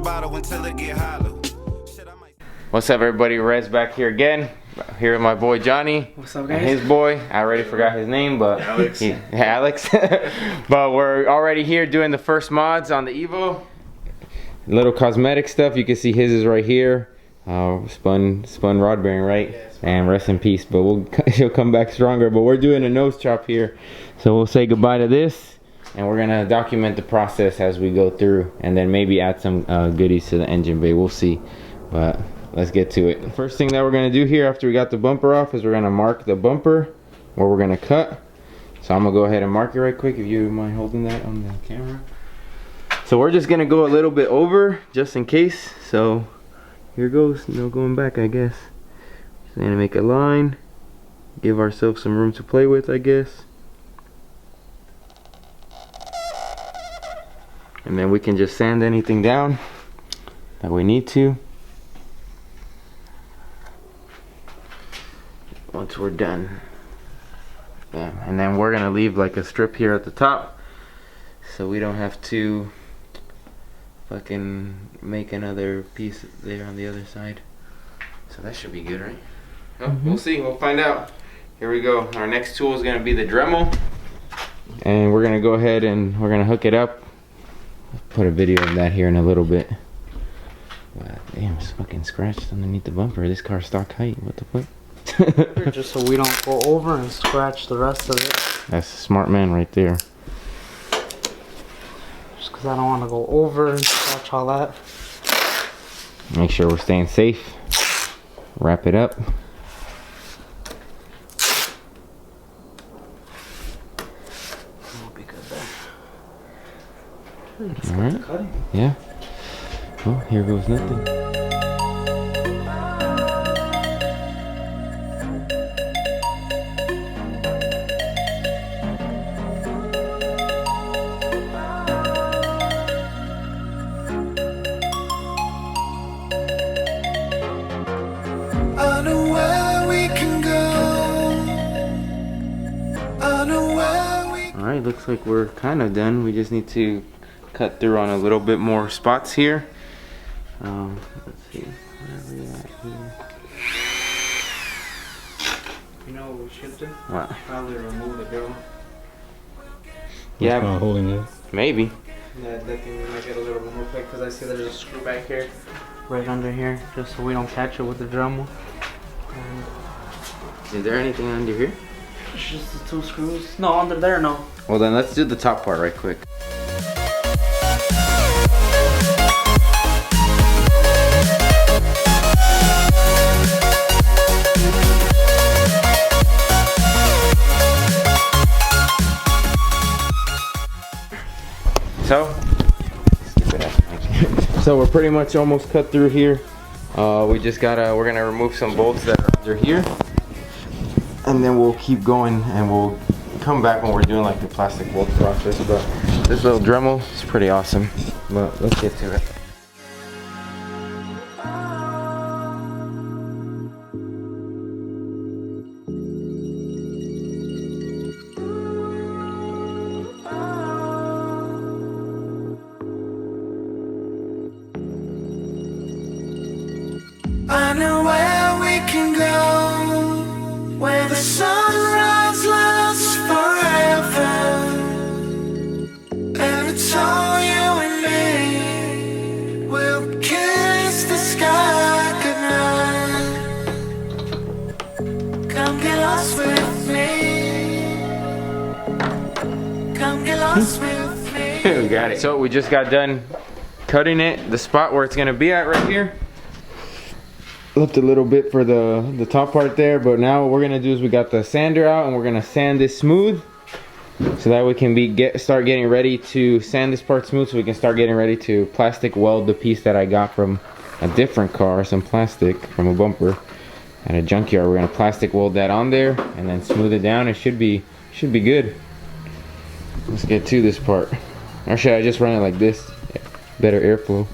bottle until it get hollow. What's up, everybody? Rez back here again. Here with my boy Johnny. What's up, guys? And his boy. I already forgot his name, but Alex. Alex. But we're already here doing the first mods on the Evo. Little cosmetic stuff. You can see his is right here. Spun rod bearing, right? Yeah, and rest in peace. But he'll come back stronger. But we're doing a nose chop here, so we'll say goodbye to this, and we're gonna document the process as we go through, and then maybe add some goodies to the engine bay. We'll see. But let's get to it. The first thing that we're gonna do here after we got the bumper off is we're gonna mark the bumper where we're gonna cut. So I'm gonna go ahead and mark it right quick, if you mind holding that on the camera. So we're just gonna go a little bit over just in case. So here goes, no going back, I guess. Just gonna make a line, give ourselves some room to play with, I guess. And then we can just sand anything down that we need to once we're done. Yeah, and then we're gonna leave like a strip here at the top so we don't have to fucking make another piece there on the other side. So that should be good, right? Oh, we'll see, we'll find out. Here we go. Our next tool is gonna be the Dremel, and we're gonna go ahead and we're gonna hook it up. Put a video of that here in a little bit. Wow, damn, it's fucking scratched underneath the bumper. This car's stock height. What the fuck? Just so we don't go over and scratch the rest of it. That's a smart man right there. Just because I don't want to go over and scratch all that. Make sure we're staying safe. Wrap it up. That'll be good there. Alright. Yeah. Oh, here goes nothing. Alright, looks like we're kind of done. We just need to cut through on a little bit more spots here. Let's see, where are we at here? You know what we should do? What? Probably remove the grill. Yeah, holding it. Maybe. Yeah, that thing we might get a little more quick because I see there's a screw back here, right under here, just so we don't catch it with the Dremel. Is there anything under here? It's just the two screws. No, under there, no. Well, then let's do the top part right quick. So we're pretty much almost cut through here. We're gonna remove some bolts that are under here, and then we'll keep going, and we'll come back when we're doing like the plastic bolt process. But this little Dremel is pretty awesome. But let's get to it. I know where we can go, where the sunrise lasts forever, and it's all you and me. We'll kiss the sky goodnight. Come get lost with me. Come get lost with me. We got it. So we just got done cutting it, the spot where it's gonna be at right here. Left a little bit for the top part there, but now what we're gonna do is we got the sander out, and we're gonna sand this smooth so that we can start getting ready to sand this part smooth, so we can start getting ready to plastic weld the piece that I got from a different car, some plastic from a bumper at a junkyard. We're gonna plastic weld that on there and then smooth it down. It should be good. Let's get to this part. Or should I just run it like this? Better airflow.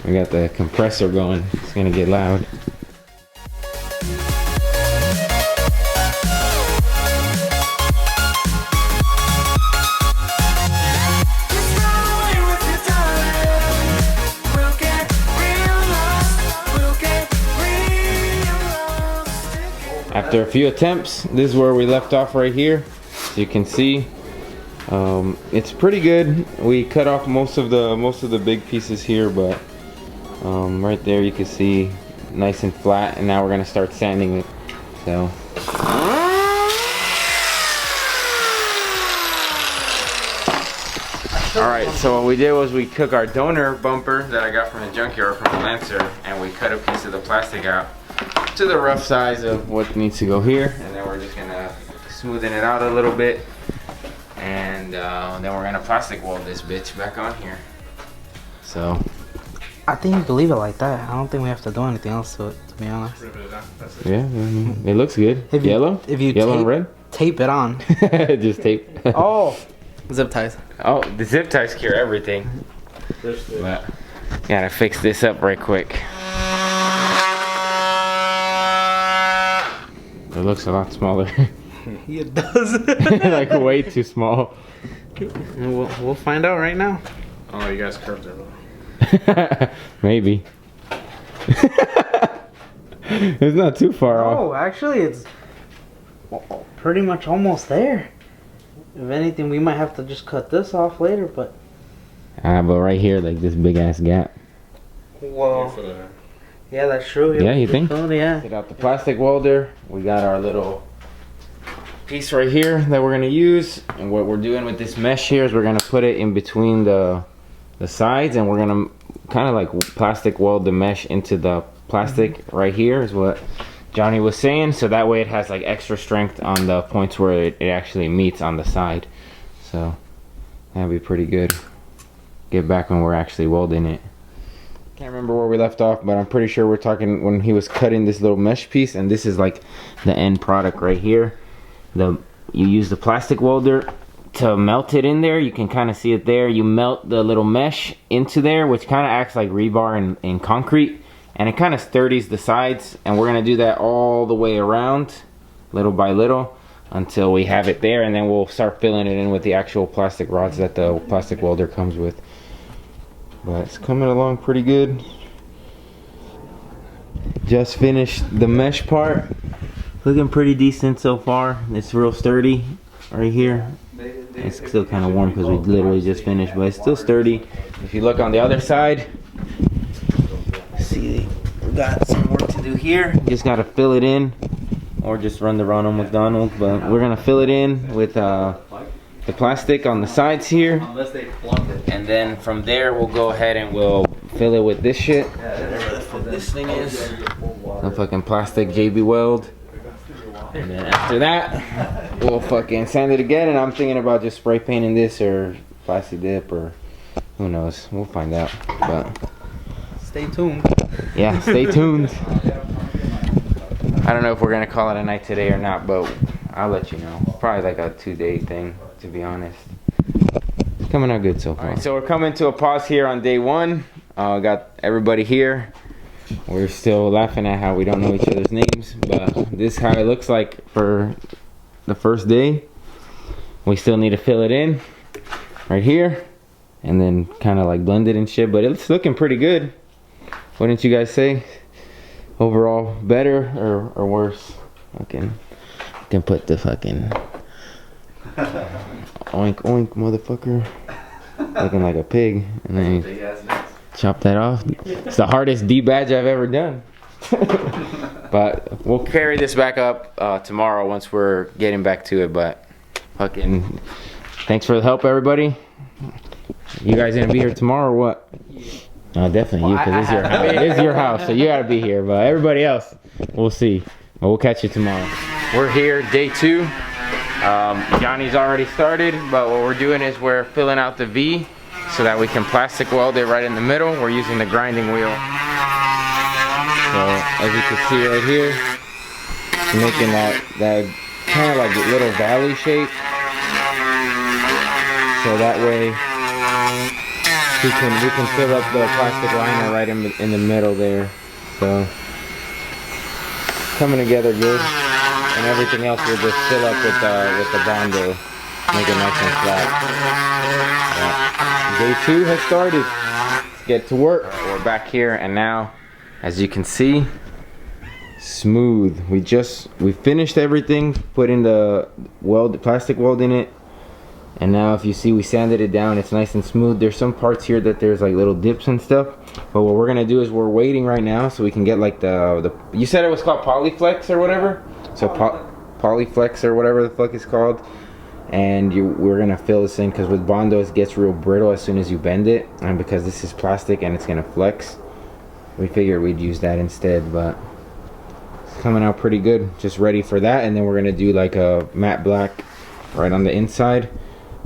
We got the compressor going. It's gonna get loud. Just run away with your After a few attempts, this is where we left off right here. So you can see, it's pretty good. We cut off most of the big pieces here, but right there you can see nice and flat. And now we're gonna start sanding it. So. Alright, so what we did was we took our donor bumper that I got from the junkyard from the Lancer, and we cut a piece of the plastic out to the rough size of what needs to go here, and then we're just gonna smoothen it out a little bit, and then we're gonna plastic weld this bitch back on here. So I think you can leave it like that. I don't think we have to do anything else to it, to be honest. yeah, it looks good. If you, Yellow? If you Yellow and red? Tape it on. Just tape. Oh, zip ties. Oh, the zip ties cure everything. But gotta fix this up right quick. It looks a lot smaller. It does. Like way too small. We'll find out right now. Oh, you guys curved it. Maybe. It's not too far off. Oh, actually, it's pretty much almost there. If anything, we might have to just cut this off later, but. But right here, like this big ass gap. Well, yeah, that's true. Yeah, you think? Yeah. Get out the plastic welder. We got our little piece right here that we're gonna use, and what we're doing with this mesh here is we're gonna put it in between the sides, and we're gonna kind of like plastic weld the mesh into the plastic right here is what Johnny was saying, so that way it has like extra strength on the points where it actually meets on the side. So that'd be pretty good. Get back when we're actually welding it. Can't remember where we left off, but I'm pretty sure we're talking when he was cutting this little mesh piece, and this is like the end product right here. You use the plastic welder to melt it in there. You can kind of see it there. You melt the little mesh into there, which kind of acts like rebar in concrete, and it kind of sturdies the sides, and we're gonna do that all the way around, little by little, until we have it there, and then we'll start filling it in with the actual plastic rods that the plastic welder comes with. But it's coming along pretty good. Just finished the mesh part. Looking pretty decent so far. It's real sturdy right here. It's still kind of warm because we literally just finished, but it's still sturdy. If you look on the other side, see we got some work to do here. Just gotta fill it in, or just run the Ronald McDonald. But we're gonna fill it in with the plastic on the sides here, and then from there we'll go ahead and we'll fill it with this shit. Whatever the fuck this thing is, a fucking plastic Joby weld. And then after that, we'll fucking sand it again, and I'm thinking about just spray painting this or plastic dip, or who knows, we'll find out. But Stay tuned. yeah, stay tuned. I don't know if we're gonna call it a night today or not, but I'll let you know. Probably like a 2-day thing, to be honest. It's coming out good so far. Alright, so we're coming to a pause here on day 1. Got everybody here. We're still laughing at how we don't know each other's names, but this is how it looks like for the first day. We still need to fill it in right here, and then kind of like blend it and shit, but it's looking pretty good. Wouldn't you guys say? Overall, better or worse? Can put the fucking oink oink motherfucker looking like a pig, and then you chop that off. It's the hardest D badge I've ever done. But we'll carry this back up tomorrow once we're getting back to it. But fucking thanks for the help, everybody. You guys gonna be here tomorrow or what? Definitely you, because this is your house. This is your house, so you gotta be here. But everybody else, we'll see. But we'll catch you tomorrow. We're here, day 2. Johnny's already started, but what we're doing is we're filling out the V so that we can plastic weld it right in the middle. We're using the grinding wheel. So as you can see right here, it's making that kind of like a little valley shape. So that way we can fill up the plastic liner right in the middle there. So coming together good, and everything else we'll just fill up with the Bondo, make it nice and flat. Day 2 has started. Let's get to work. We're back here, and now, as you can see, smooth. We finished everything, put in the plastic weld in it, and now if you see, we sanded it down. It's nice and smooth. There's some parts here that there's like little dips and stuff, but what we're gonna do is we're waiting right now so we can get like the you said it was called Polyflex or whatever, so Polyflex or whatever the fuck it's called. And we're gonna fill this in because with Bondo it gets real brittle as soon as you bend it, and because this is plastic and it's gonna flex, we figured we'd use that instead. But it's coming out pretty good, just ready for that. And then we're gonna do like a matte black right on the inside,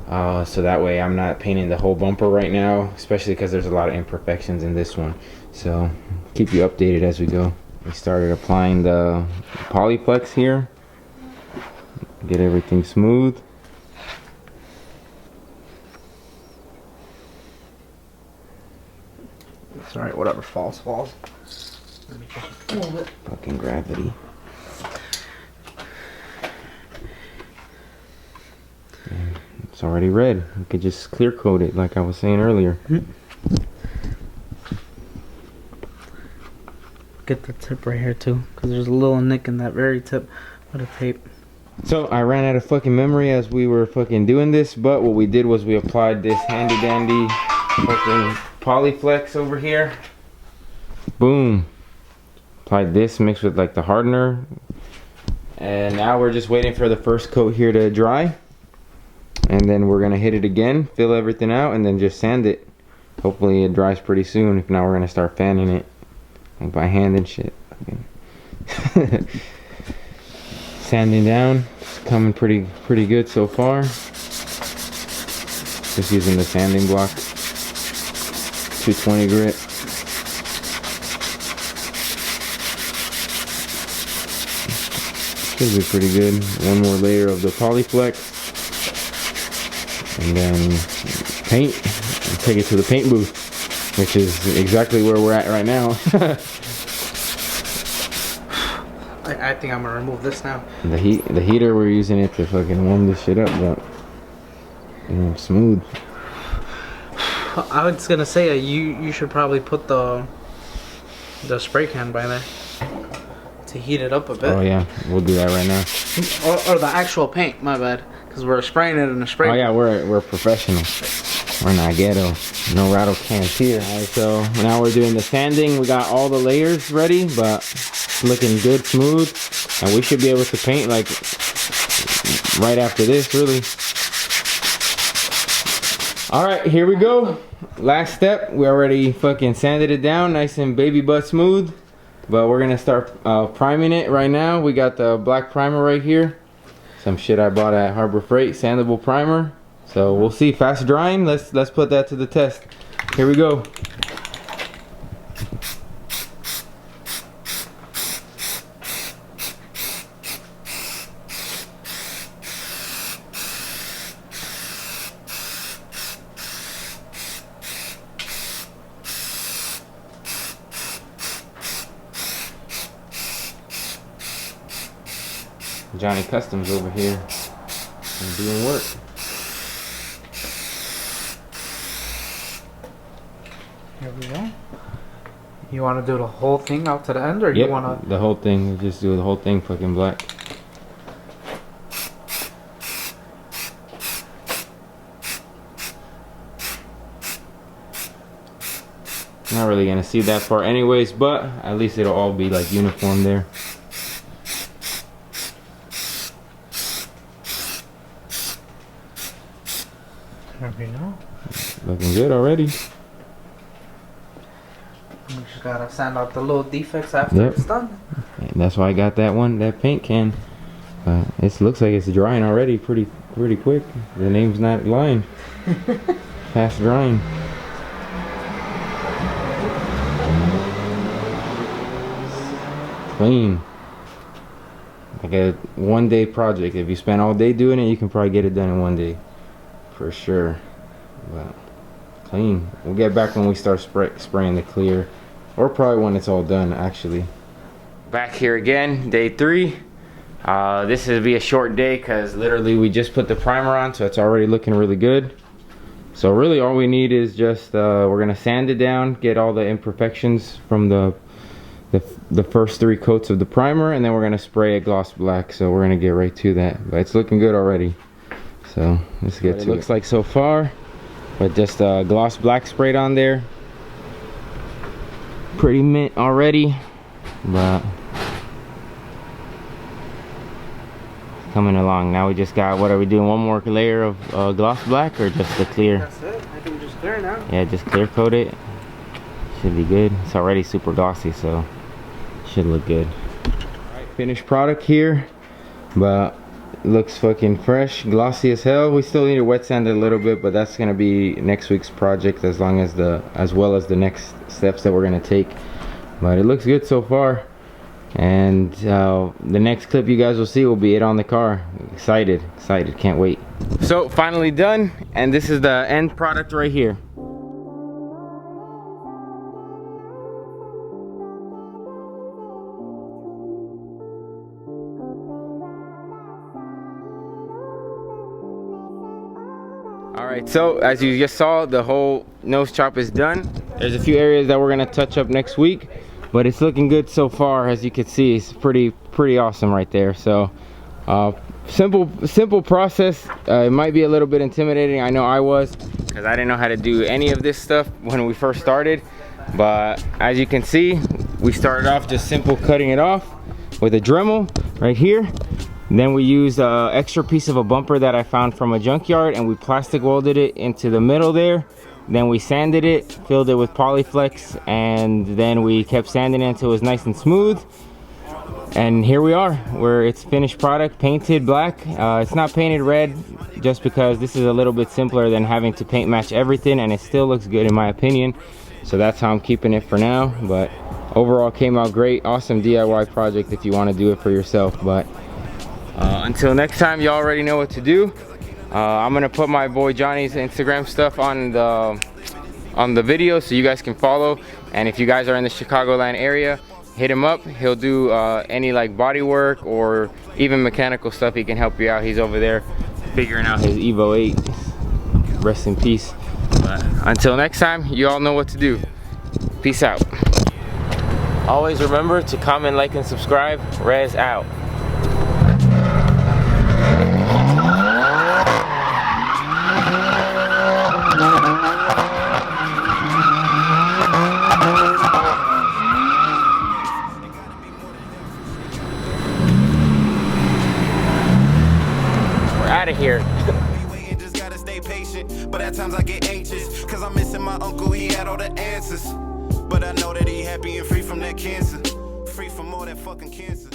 so that way I'm not painting the whole bumper right now, especially because there's a lot of imperfections in this one. So keep you updated as we go. We started applying the Polyflex here, get everything smooth. It's alright, whatever falls. Let me just move it. Fucking gravity. And it's already red. We could just clear coat it like I was saying earlier. Get the tip right here too, because there's a little nick in that very tip of the tape. So I ran out of fucking memory as we were fucking doing this, but what we did was we applied this handy dandy fucking Polyflex over here. Boom. Applied this mixed with like the hardener, and now we're just waiting for the first coat here to dry, and then we're gonna hit it again, fill everything out, and then just sand it. Hopefully it dries pretty soon. If not, we're gonna start fanning it like by hand and shit. Sanding down, it's coming pretty good so far. Just using the sanding block, 220 grit. Should be pretty good. One more layer of the Polyflex, and then paint, and take it to the paint booth, which is exactly where we're at right now. I think I'm gonna remove this now. The heater, we're using it to fucking warm this shit up, but smooth. I was gonna say you should probably put the spray can by there to heat it up a bit. Oh yeah, we'll do that right now. Or the actual paint, my bad, because we're spraying it in a spray. Oh yeah, we're professional. We're not ghetto. No rattle cans here. Alright, so now we're doing the sanding. We got all the layers ready, but it's looking good, smooth, and we should be able to paint like right after this, really. Alright, here we go. Last step. We already fucking sanded it down nice and baby butt smooth, but we're gonna start priming it right now. We got the black primer right here, some shit I bought at Harbor Freight, sandable primer. So we'll see. Fast drying. Let's put that to the test. Here we go. Johnny Customs over here and doing work. Here we go. You want to do the whole thing out to the end, or Yep, you want to? the whole thing. We'll just do the whole thing fucking black. Not really gonna see that far anyways, but at least it'll all be like uniform there. There we go. Looking good already. We just gotta sand out the little defects after it's done. And that's why I got that paint can. It looks like it's drying already pretty quick. The name's not lying. Fast drying. Clean. Like a one-day project. If you spend all day doing it, you can probably get it done in one day. For sure. But clean. We'll get back when we start spraying the clear. Or probably when it's all done, actually. Back here again, day 3. This will be a short day because literally we just put the primer on, so it's already looking really good. So really all we need is just, we're going to sand it down, get all the imperfections from the the first 3 coats of the primer, and then we're gonna spray a gloss black. So we're gonna get right to that, but it's looking good already. So let's get to it. Looks like so far, but just gloss black sprayed on there. Pretty mint already, but coming along. Now we just got, what are we doing, one more layer of gloss black, or just the clear? That's it. I think just clear now. Yeah, just clear coat it. Should be good. It's already super glossy, so should look good. Alright, finished product here, but looks fucking fresh, glossy as hell. We still need to wet sand it a little bit, but that's gonna be next week's project, as well as the next steps that we're gonna take. But it looks good so far. And the next clip you guys will see will be it on the car. Excited, can't wait. So finally done, and this is the end product right here. Alright, so as you just saw, the whole nose chop is done. There's a few areas that we're gonna touch up next week, but it's looking good so far. As you can see, it's pretty awesome right there. So simple process. It might be a little bit intimidating. I know I was, because I didn't know how to do any of this stuff when we first started. But as you can see, we started off just simple cutting it off with a Dremel right here. Then we used an extra piece of a bumper that I found from a junkyard, and we plastic welded it into the middle there. Then we sanded it, filled it with Polyflex, and then we kept sanding it until it was nice and smooth. And here we are, where it's finished product, painted black. It's not painted red, just because this is a little bit simpler than having to paint match everything, and it still looks good in my opinion. So that's how I'm keeping it for now. But overall came out great. Awesome DIY project if you want to do it for yourself. But until next time, you already know what to do. I'm gonna put my boy Johnny's Instagram stuff on the video, so you guys can follow. And if you guys are in the Chicagoland area, hit him up. He'll do any like body work or even mechanical stuff. He can help you out. He's over there figuring out his Evo 8. Rest in peace. But until next time, you all know what to do. Peace out. Always remember to comment, like, and subscribe. Rez out. Out of here. Just gotta stay patient, but at times I get anxious, cause I'm missing my uncle, he had all the answers. But I know that he happy and free from that cancer, free from all that fucking cancer.